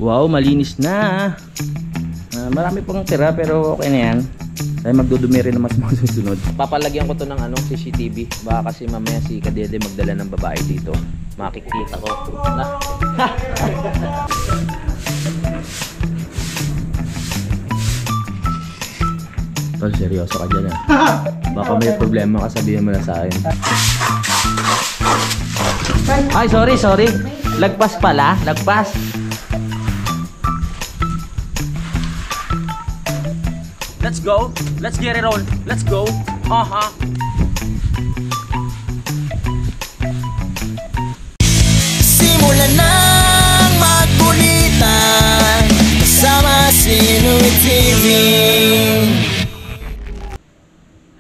Wow, malinis na. Marami pang tira pero okay na yan. Ay magdudumi rin naman sa mga susunod. Papalagyan ko to ng CCTV. Baka kasi mamaya si Kadede magdala ng babae dito. Makikita ko. Tol, seryoso ka dyan Baka may problema ka, sabihin mo na sa akin. Ay, sorry. Lagpas pala, lagpas. Let's go. Let's get it on. Let's go. Simulan nang magbulitan kasama si Louie TV.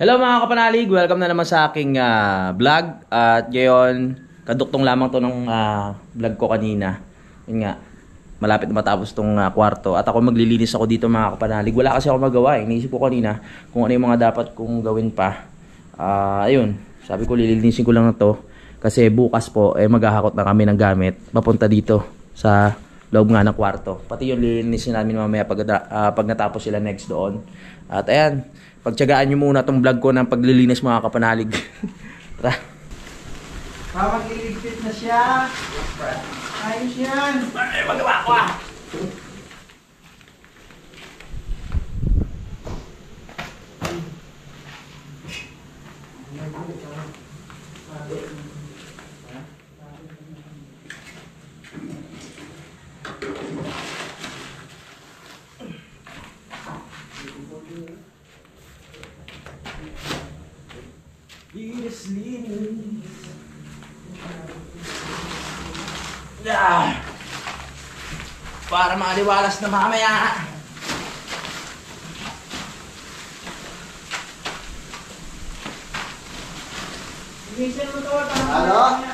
Hello mga kapanalig, welcome na naman sa aking vlog. At ngayon, kaduktong lamang to ng vlog ko kanina. Yun nga, malapit na matapos tong kwarto. At ako maglilinis ako dito mga kapanalig. Wala kasi ako magawa. Iniisip ko kanina kung ano yung mga dapat kong gawin pa. Ayun, sabi ko lilinisin ko lang na to. Kasi bukas po, maghahakot na kami ng gamit. Papunta dito sa loob nga ng kwarto. Pati yung lilinisin namin mamaya pag natapos sila next doon. At ayan, pagtiyagaan nyo muna tong vlog ko ng paglilinis mga kapanalig. Tara. Magliligpit na siya. Ayos yan. Ay, magawa ko para maliwalas na mamaya. Linisin mo ito. Ano?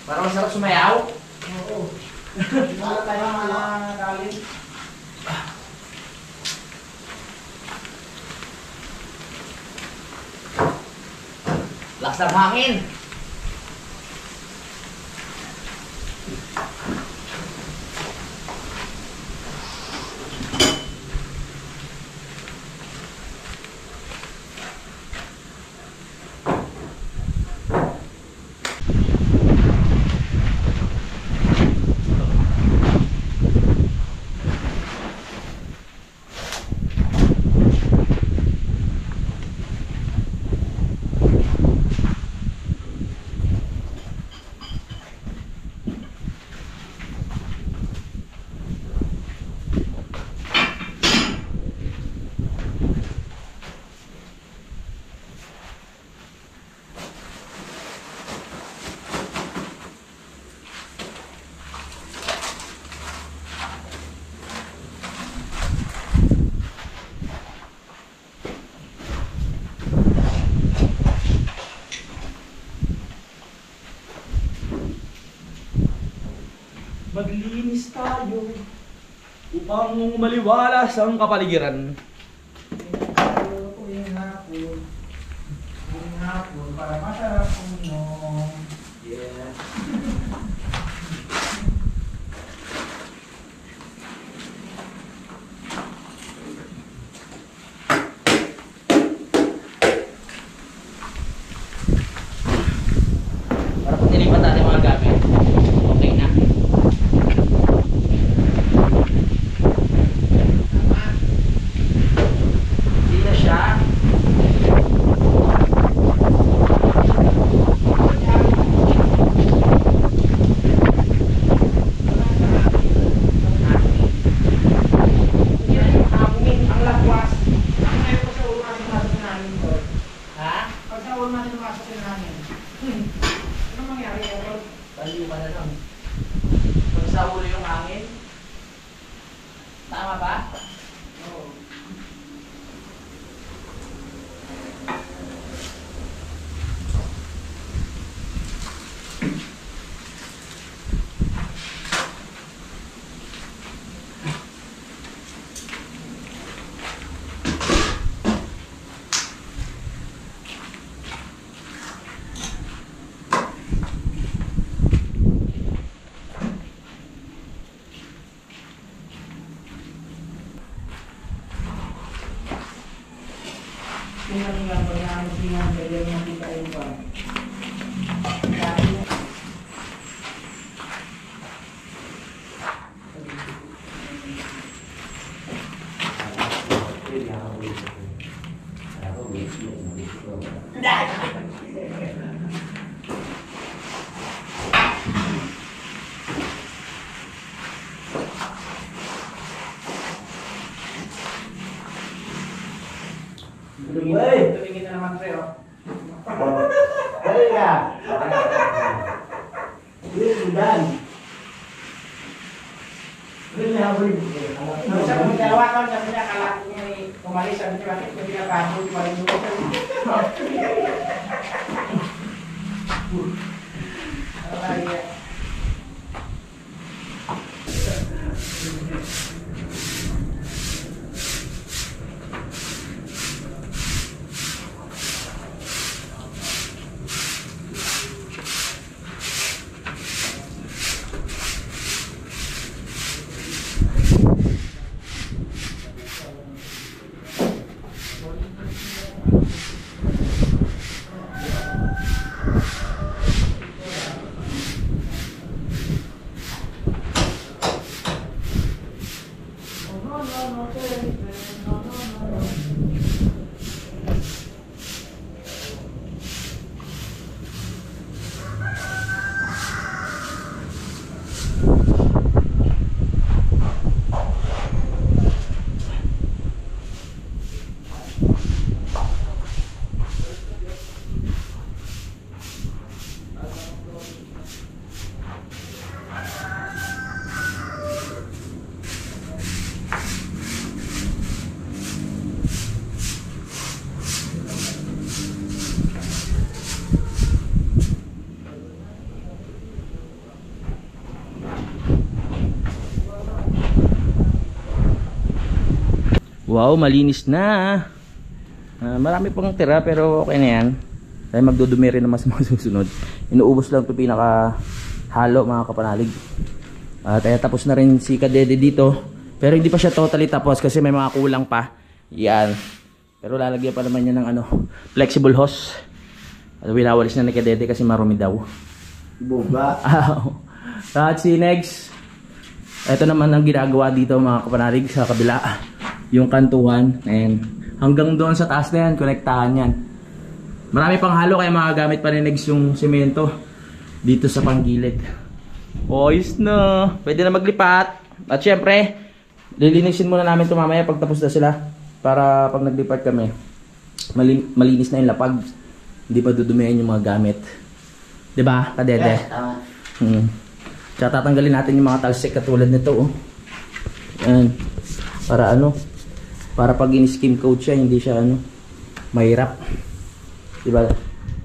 Para masarap sumayaw. Oo. Para tayo mga galing. Lakas ng hangin. Maglinis tayo upang maliwalas ang kapaligiran. Uwing hapon para masarap uminom. Yeah. Para pag nilipat natin mga gamit, okay na. Hindi na siya. Sinang pag namin sinang ganyan yung kita yung pa. Tumingin na naman sa'yo. Dali ka. Dan. Nung sa kong dalawa taon, sabi niya, akala ko niya umalis. Sabi niya, bakit hindi ka pagod? Walang dulo. Wow, malinis na. Marami pang tira pero okay na yan. Dahil magdudumi rin naman sa mga susunod. Inuubos lang ito pinaka halo mga kapanalig. At tapos na rin si Kadede dito. Pero hindi pa siya totally tapos kasi may mga kulang pa. Yan. Pero lalagyan pa naman niya ng flexible hose. At winawalis na ni Kadede kasi marumi daw. Buba. At si next. Ito naman ang ginagawa dito mga kapanalig sa kabila. Yung kantuhan. And hanggang doon sa taas na yan, konektahan yan. Marami pang halo kaya magagamit pa ni Negs yung semento dito sa panggilid. Ayos na. Pwede na maglipat. At syempre, lilinisin muna namin ito mamaya pag tapos na sila. Para pag naglipat kami, malinis na yung lapag. Hindi pa dudumihan yung mga gamit. Diba, Kadede? Yes, tama. Tsaka tatanggalin natin yung mga talsik katulad nito. Oh. Yan. Para para pag in-skim coat siya, hindi siya mahirap. Diba?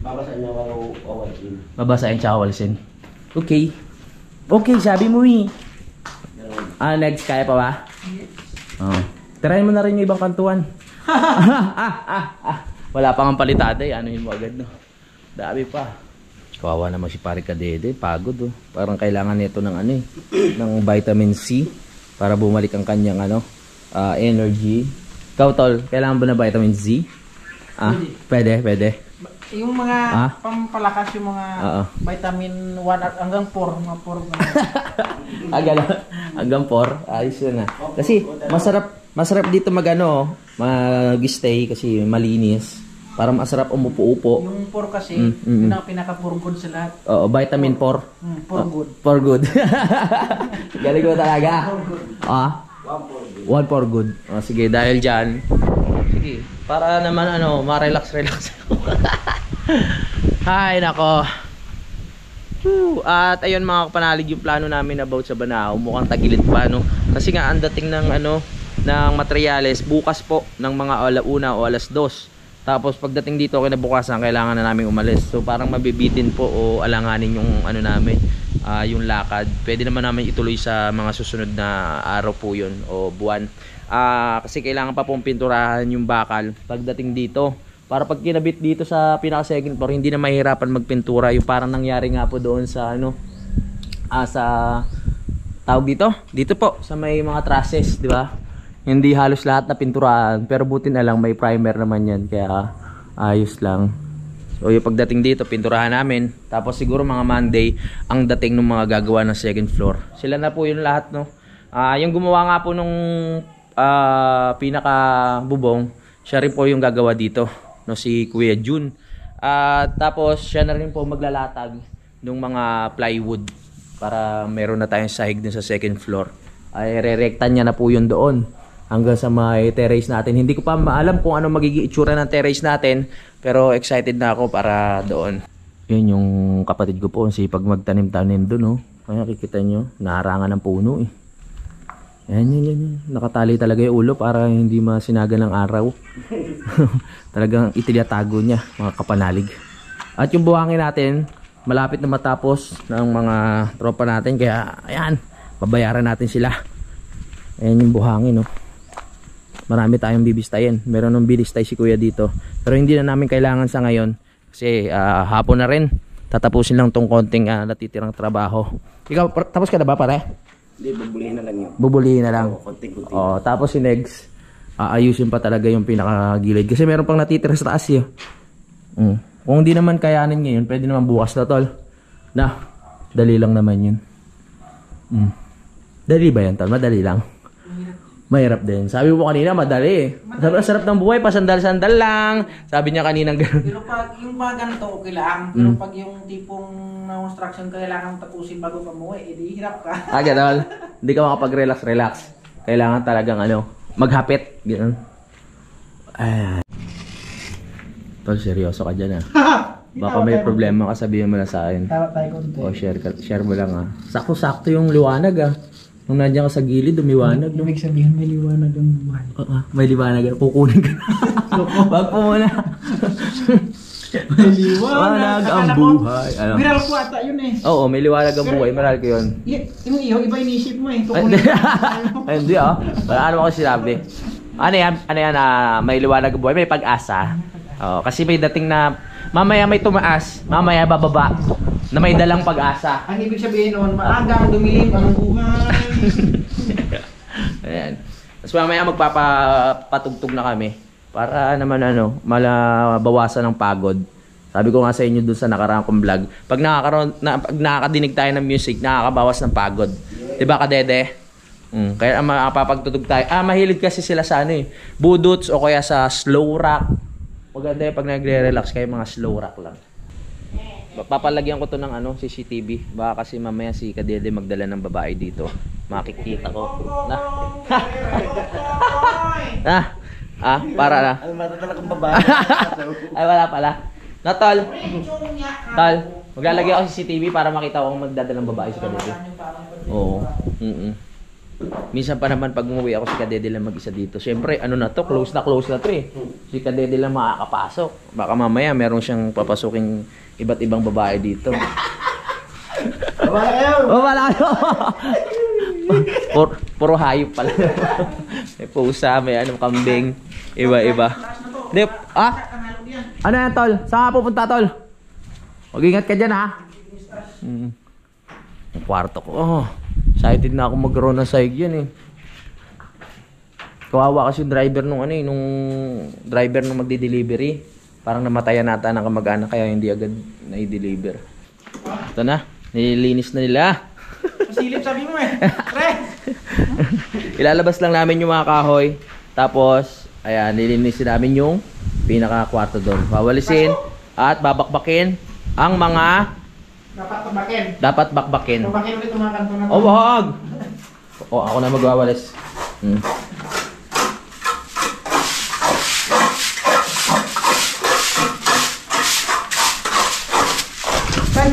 Babasahin niya ako awalsin. Babasahin siya awalsin. Okay. Okay, sabi mo eh. Next, kaya pa ba? Oh. Tirahin mo na rin yung ibang kantuan. Wala pa nga palitada eh. Anuhin mo agad, no? Dami pa. Kawawa naman si Pare Kadede. Pagod, oh. Parang kailangan nito ng ng vitamin C para bumalik ang kanyang energy. Ikaw, Tol, kailangan ba na vitamin Z? Pwede. Yung mga pampalakas yung mga vitamin 1 hanggang 4, mga 4. Hanggang 4. Ayos na. Kasi masarap dito mag-stay kasi malinis. Para masarap umupo-upo. Yung 4 kasi, yun ang pinaka-for good sa lahat. Oo, vitamin 4. For good. For good. Galing ko talaga. One for good. Sige, dahil dyan. Sige, para naman ma-relax. Hay, nako. At ayun mga kapanalig yung plano namin about sa Banao. Mukhang tagilid pa, no? Kasi nga ang dating ng ng materyales bukas po ng mga 1:00 o 2:00. Tapos pagdating dito kinabukasan kailangan na namin umalis. So parang mabibitin po o alanganin yung namin, yung lakad. Pwede naman namin ituloy sa mga susunod na araw po yun o buwan. Kasi kailangan pa pong pinturahan yung bakal pagdating dito. Para pag kinabit dito sa pinaka second floor, hindi na mahirapan magpintura. Yung parang nangyari nga po doon sa sa tawag dito po sa may mga trusses, di ba? Hindi halos lahat na pinturahan, pero buti na lang may primer naman yan, kaya ayos lang. So yung pagdating dito, pinturahan namin. Tapos siguro mga Monday, ang dating ng mga gagawa ng second floor. Sila na po yung lahat, no? Yung gumawa nga po nung pinaka bubong, siya rin po yung gagawa dito, no? Si Kuya Jun. Tapos siya na rin po maglalatag ng mga plywood para meron na tayong sahig din sa second floor. Ay re-recta niya na po yun doon hanggang sa may terrace natin. Hindi ko pa maalam kung ano magiging itsura ng terrace natin, pero excited na ako para doon. Yun yung kapatid ko po, sipag magtanim-tanim doon, no? Kaya kikita nyo, naharangan ng puno eh. Yan. Nakatali talaga yung ulo para hindi masinaga ng araw. Talagang itinatago niya, mga kapanalig. At yung buhangin natin, malapit na matapos ng mga tropa natin. Kaya, ayan, babayaran natin sila. Ayan yung buhangin, no? Marami tayong bibistayin. Meron nung bilistay si kuya dito. Pero hindi na namin kailangan sa ngayon. Kasi hapon na rin. Tatapusin lang tong konting natitirang trabaho. Ikaw, tapos ka na ba pare? Hindi, bubulihin na lang yun. Bubulihin na lang. Konting-konting. Tapos si Negs, ayusin pa talaga yung pinakagilid. Kasi meron pang natitira sa taas yun. Kung hindi naman kayanin ngayon, pwede naman bukas na tol. Dali lang naman yun. Dali ba yan tol? Madali lang. Mahirap din. Sabi mo kanina, madali eh. Sabi, sarap ng buhay, pasandal-sandal lang. Sabi niya kanina gano'n. Pero pag yung mga ganito, okay lang. Pero pag yung tipong construction kailangan tapusin bago ka umuwi, edi hirap ka. Gano'n. Hindi ka makapag-relax. Kailangan talagang maghapit. Gano'n. Tol, seryoso ka dyan Baka may problema ka, sabihin mo na sa akin. Tawa tayo konti. Share mo lang Sakto-sakto yung liwanag Nung nandiyan ka sa gilid, dumiwanag. Ibig sabihin may liwanag ang buhay. May liwanag. Kukunin ka na. Wag po muna. May liwanag ang buhay. Viral ko ata yun eh. Oo, may liwanag ang buhay. Maral ko yun. Yung iyo, iba inisip mo eh. Kukunin Ay, hindi Ano ako sinabi? Ano yan? May liwanag ang buhay. May pag-asa. Kasi may dating na mamaya may tumaas, mamaya bababa na may dalang pag-asa. Ang ibig sabihin noon, maagang dumilim ang buhay. Ayan. Tapos mamaya magpapatugtog na kami para naman malabawasan ng pagod. Sabi ko nga sa inyo dun sa nakaraang kong vlog, pag nakakadinig tayo ng music, nakakabawas ng pagod. Diba kadede? Kaya mapapagtutog tayo. Mahilig kasi sila sa budots o kaya sa slow rock. Maganda pag nagre-relax kayo, mga slow rock lang. Papalagyan ko to ng CCTV. Baka kasi mamaya si Kadede magdala ng babae dito. Makikita ko. Para na. Ano matatalag ang babae? Ay, wala pala. Tol, maglalagay ako sa CCTV para makita ko kung magdadala ng babae si Kadede. Oo. Minsan pa naman pag umuwi ako si Kadede lang mag-isa dito. Siyempre, close na to eh. Si Kadede lang makakapasok. Baka mamaya meron siyang papasuking iba't ibang babae dito. Wala kayo! Puro hayop pala. May pusa, may kambing. Iba-iba. Ano yan, tol? Saan ka pupunta, tol? Mag-ingat ka dyan, Ang kwarto ko. Excited na ako magkaroon ng sahig yan eh. Kawawa kasi yung driver nung driver nung magdi-delivery. Parang namatayan nata ng kamag-anak kaya hindi agad na-deliver. Ito na, nililinis na nila. Masilip sabi mo eh. Pre! Ilalabas lang namin yung mga kahoy. Tapos, ayan, nilinisin namin yung pinaka-kwarto doon. Wawalisin at babakbakin ang mga dapat bakbakin. Bakbakin ulit yung mga kanto na to. Wag! Ako na magwawalis.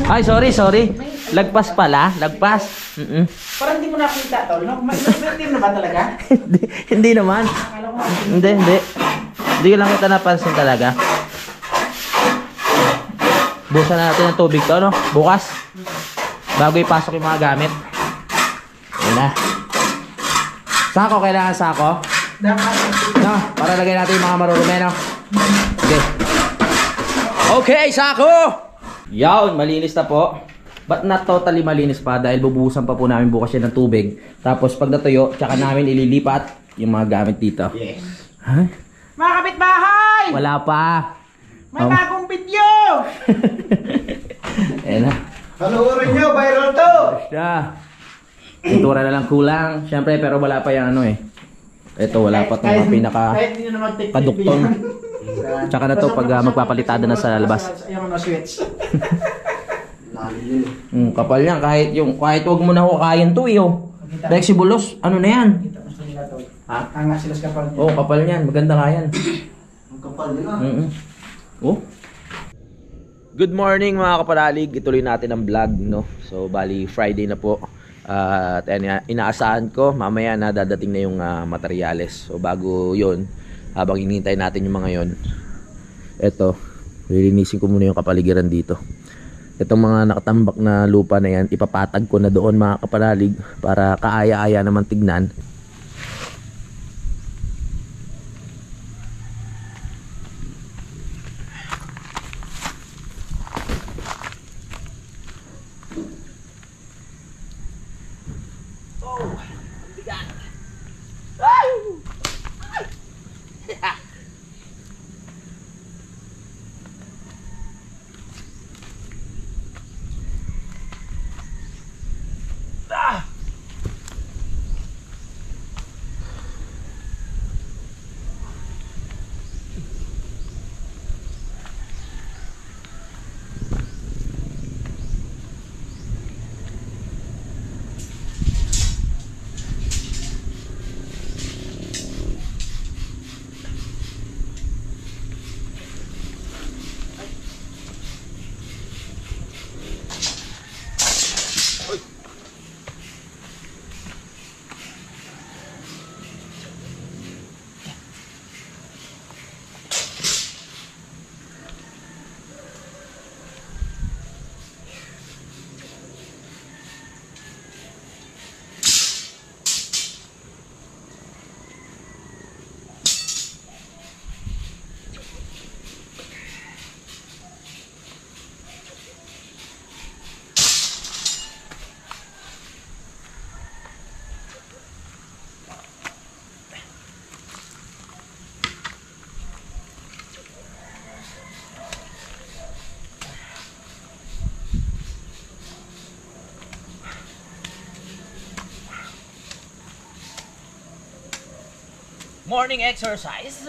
Ay, sorry. Lagpas pala. Parang hindi mo nakita tol, no? May na ba talaga? Hindi naman. Hindi. Hindi ko lang kita napansin talaga. Busan na natin ng tubig to, no? Bukas. Bago ipasok yung mga gamit. Yan na. Sako, kailangan sako? No, para lagay natin yung mga marurumi, no? Okay, sako! Yawn, malinis na po. But not totally malinis pa dahil bubuhusan pa po namin bukas yan ng tubig. Tapos pag natuyo, tsaka namin ililipat yung mga gamit dito. Yes. Ha? Mga kapitbahay! Wala pa. May bagong video! Ayan na. Panoorin nyo, viral to! Siya. Pintura na lang kulang. Siyempre, pero wala pa yung ano eh. Ito, wala pa itong pinaka Kahit hindi na mag-take kaduktong. Tsaka na to pag magpapalitada na sa labas. Yung ano, switch. Lalim yun. Kapal yan. Kahit wag mo na hukayin to eh. Oh. Flexibulos. Ano na yan? Kita mo sa nila to. Ha? Angas sila sa kapal niya. Oh, kapal yan. Maganda nga yan. Ang kapal nila. Oh. Good morning mga kapalalig. Ituloy natin ang vlog, no. So bali Friday na po. At inaasahan ko mamaya na dadating na yung materyales. So bago 'yon, habang hinihintay natin yung mga 'yon. Ito, lilinisin ko muna yung kapaligiran dito. Itong mga nakatambak na lupa na yan, ipapatag ko na doon mga kapalalig para kaaya-aya naman tignan. Morning exercise.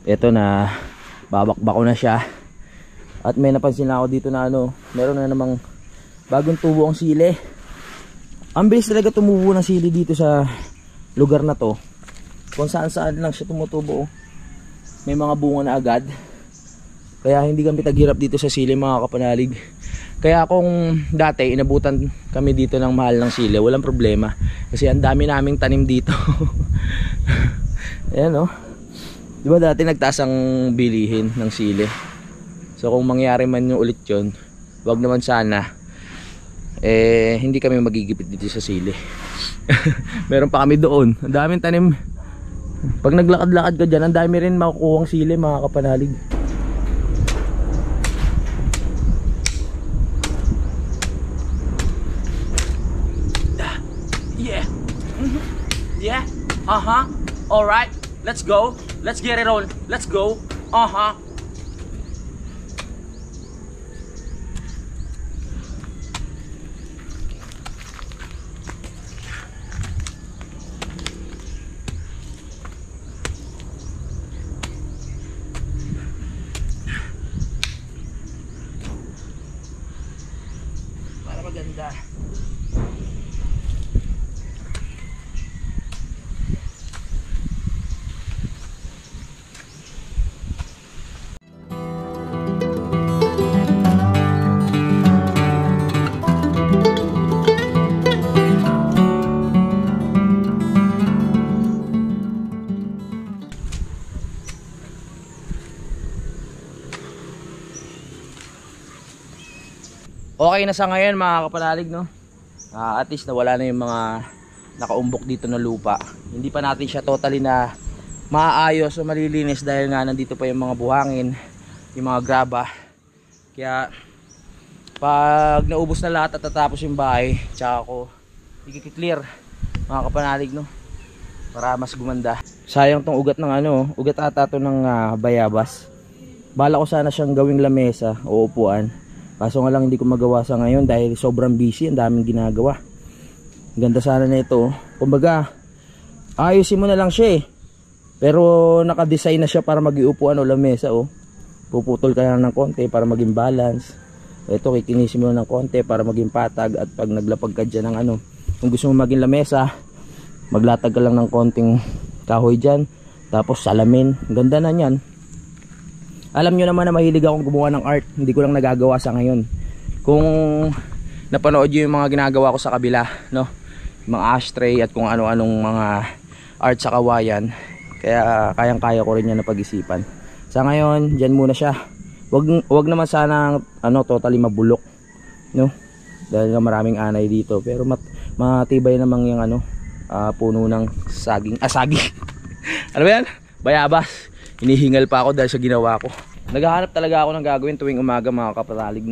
Ito na babakbak ko na siya. At may napansin na ako dito na meron na namang bagong tubo ang sili. Ang bilis talaga tumubo ng sili dito sa lugar na to. Kung saan saan lang siya tumutubo. May mga bunga na agad. Kaya hindi kami taghirap dito sa sili mga kapanalig. Kaya kung dati inabutan kami dito ng mahal ng sili, walang problema. Kasi ang dami naming tanim dito. Ayan Diba dati nagtaas ang bilihin ng sili. So kung mangyari man yung ulit yun, wag naman sana. Hindi kami magigipit dito sa sili. Meron pa kami doon. Ang daming tanim. Pag naglakad-lakad ka dyan, ang dami rin makukuhang sili mga kapanalig. Yeah. Yeah. Alright. Let's go. Let's get it on. Let's go. Para maganda. Okay na sa ngayon mga kapanalig at least nawala na yung mga nakaumbok dito na lupa. Hindi pa natin siya totally na maayos o malilinis dahil nga nandito pa yung mga buhangin, yung mga graba. Kaya pag naubos na lahat at tatapos yung bahay, tsaka ako i-clear mga kapanalig para mas gumanda. Sayang tong ugat ng ugat ata to ng bayabas. Bala ko sana siyang gawing lamesa o upuan. Kaso nga lang hindi ko magawa sa ngayon dahil sobrang busy, ang daming ginagawa. Ganda sana na ito. Kumbaga, ayusin mo na lang siya Pero naka-design na siya para mag-iupuan o lamesa Puputol ka lang ng konti para maging balance. Ito kikinisin mo ng konti para maging patag. At pag naglapag ka dyan ng kung gusto mo maging lamesa, maglatag ka lang ng konting kahoy dyan. Tapos salamin. Ganda na yan. Alam nyo naman na mahilig akong gumawa ng art. Hindi ko lang nagagawa sa ngayon. Kung napanood nyo yung mga ginagawa ko sa kabila, mga ashtray at kung ano-anong mga art sa kawayan, kaya kayang-kaya ko rin yan na pag-isipan. Sa ngayon, dyan muna siya. Wag naman sana totally mabulok, dahil nga maraming anay dito. Pero matibay namang yung puno ng saging. Saging. Ano ba yan? Bayabas. Hinihingal pa ako dahil sa ginawa ko. Naghahanap talaga ako ng gagawin tuwing umaga mga kapatalig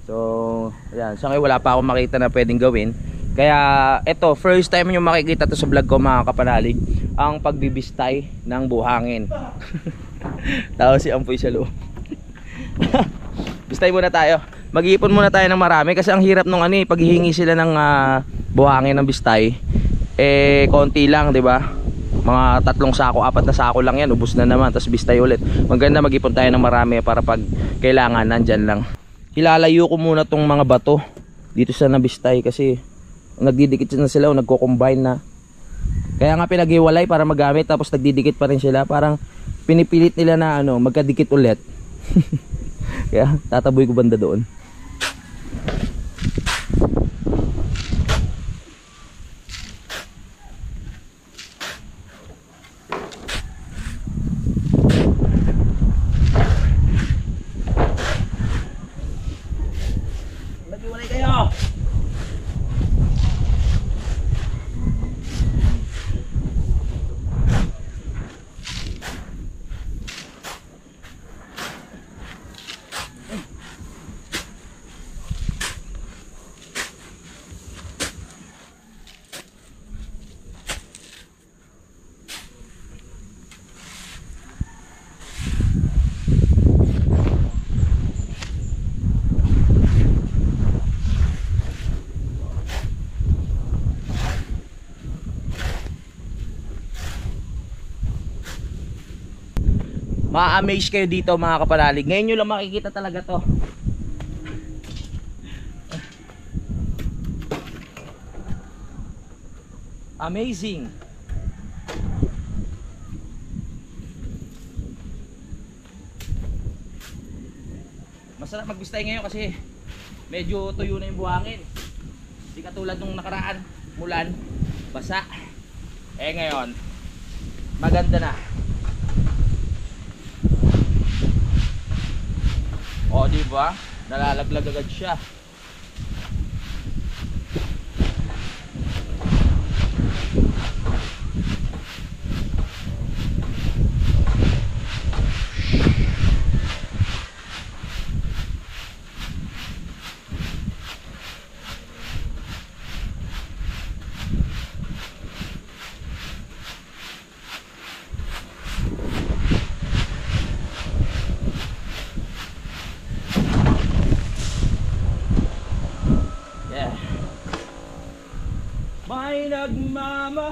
So ayan, sa ngayon wala pa akong makita na pwedeng gawin. Kaya eto, first time nyo makikita to sa vlog ko mga kapanalig, ang pagbibistay ng buhangin. Tao si Ampoy sa loob. Bistay muna tayo. Mag-iipon muna tayo ng marami kasi ang hirap nung paghihingi sila ng buhangin ng bistay. Konti lang, 'di ba? Mga 3 sako, 4 na sako lang yan, ubos na naman, tapos bistay ulit. Maganda mag-ipon tayo ng marami para pag kailangan nandyan lang. Ilalayo ko muna tong mga bato dito sa nabistay kasi nagdidikit na sila o nagko-combine na. Kaya nga pinag-iwalay para magamit, tapos nagdidikit pa rin sila. Parang pinipilit nila na magkadikit ulit. Kaya tataboy ko banda doon. Ma-amaze kayo dito mga kapanalig. Ngayon nyo lang makikita talaga to. Amazing. Masarap magbistay ngayon kasi medyo tuyo na yung buhangin. Hindi katulad nung nakaraan, mulan, basa. Ngayon, maganda na. O, di ba? Nalalaglag agad siya. May nagmamahal.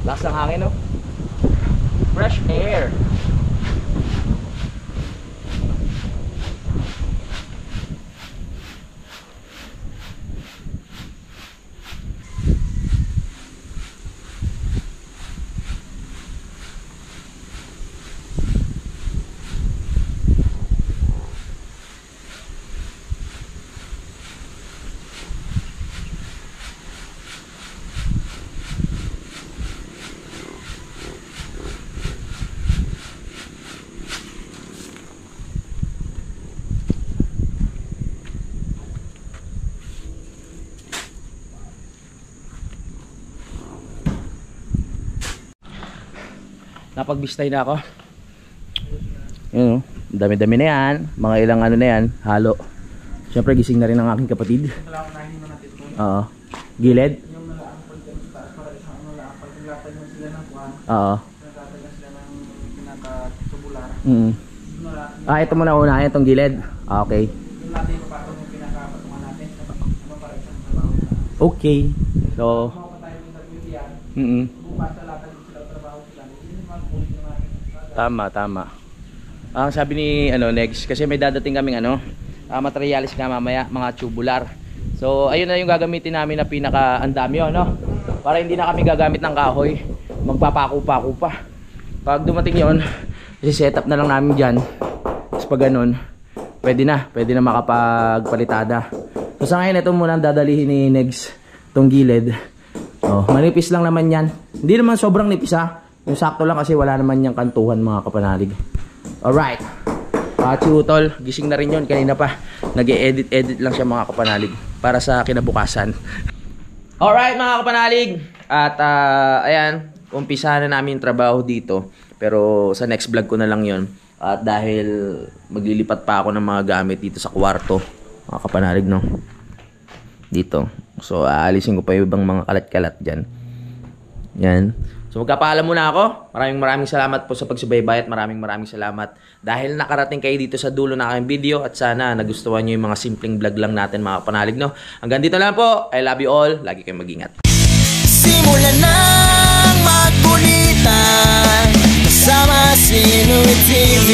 Lakas ng hangin, no? Fresh air. Napagbistay na ako. Yun, dami-dami na yan. Mga ilang ano na yan, halo. Siyempre gising na rin ang aking kapatid. Oo. Gilid? Yung nalaangpal ka sa taas para isang nalaangpal. Kung lapad mo sila ng kuhan, Oo. nagtatag na sila ng pinaka-tubular. Ito muna una, itong gilid. Okay. Yung natin ipapatong yung pinaka-patungan natin. Ano para isang trabaho na. Okay. So, Mga pa tayo yung WDR. mm Bukas sa latag sila trabaho sila. Hindi naman kung yung natin. tama. Ang sabi ni Negs, kasi may dadating kaming materialis nga mamaya, mga tubular. So, ayun na yung gagamitin namin na pinaka-andami yun, no? Para hindi na kami gagamit ng kahoy. Magpapako-pako pa. Pag dumating yon, set up na lang namin dyan. Tapos pag ganun, pwede na makapagpalitada. So sa ngayon, ito muna ang dadalihin ni Negs, itong gilid. Oh, manipis lang naman yan. Hindi naman sobrang nipis ha. Yung sakto lang kasi wala naman yung kantuhan mga kapanalig. Alright. Si Utol, gising na rin yun kanina pa. Nag-e-edit lang siya mga kapanalig para sa kinabukasan. Alright mga kapanalig. At ayan, umpisa na namin yung trabaho dito. Pero sa next vlog ko na lang yun. At dahil maglilipat pa ako ng mga gamit dito sa kwarto, mga kapanalig, no? Dito. So aalisin ko pa yung ibang mga kalat-kalat dyan. Yan. So magkapaalam muna ako. Maraming salamat po sa pagsubaybay at maraming salamat dahil nakarating kayo dito sa dulo ng aking video at sana nagustuhan nyo yung mga simpleng vlog lang natin mga kapanalig, no? Hanggang dito lang po. I love you all. Lagi kayong mag-ingat. Simulan ng magkulitan kasama si Inuit TV.